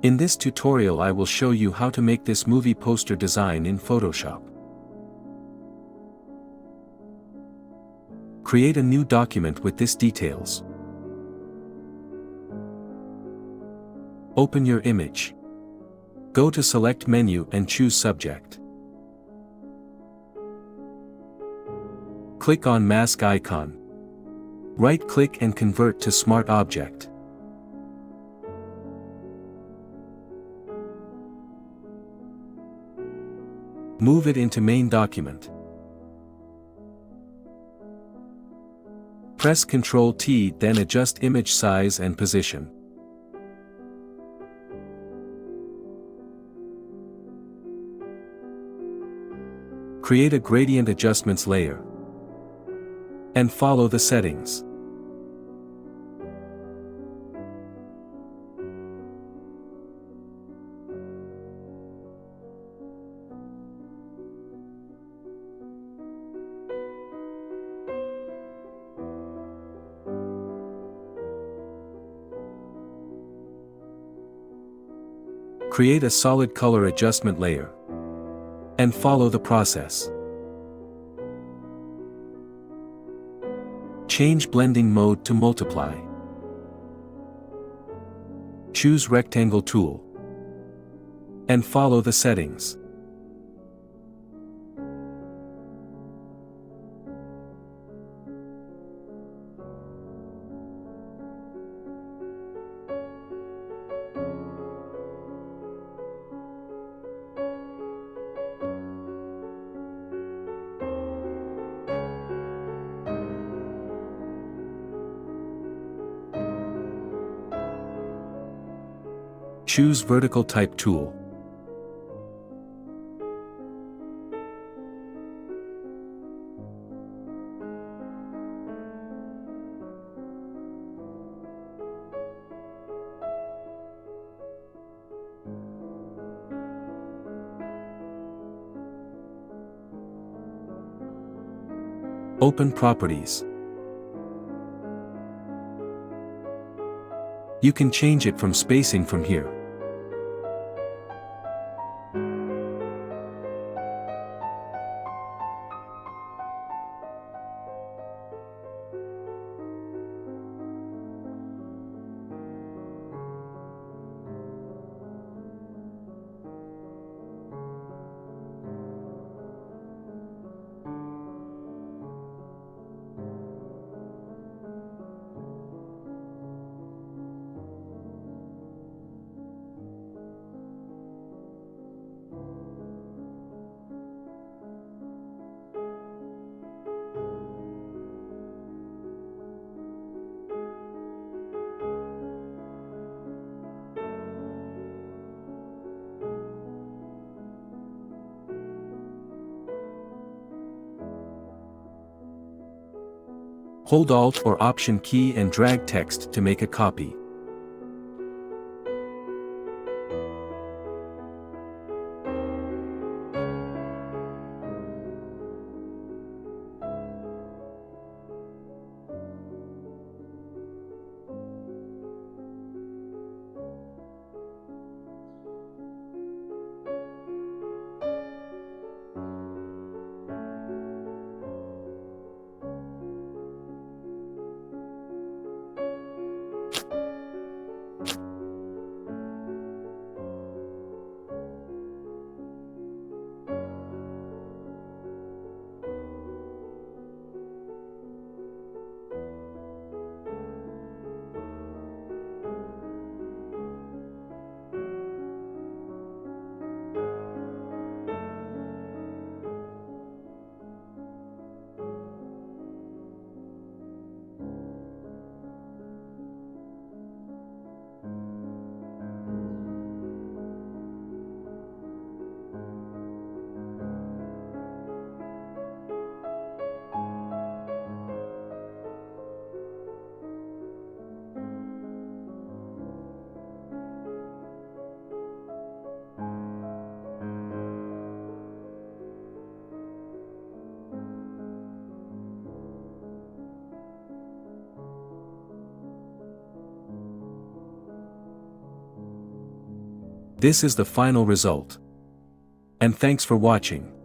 In this tutorial I will show you how to make this movie poster design in Photoshop. Create a new document with this details. Open your image. Go to Select menu and choose Subject. Click on Mask icon. Right-click and convert to Smart Object. Move it into Main Document. Press Ctrl T, then adjust image size and position. Create a gradient adjustments layer. And follow the settings. Create a solid color adjustment layer. And follow the process. Change blending mode to multiply. Choose rectangle tool. And follow the settings. Choose Vertical Type tool. Open Properties. You can change it from spacing from here. Hold Alt or Option key and drag text to make a copy. This is the final result. And thanks for watching.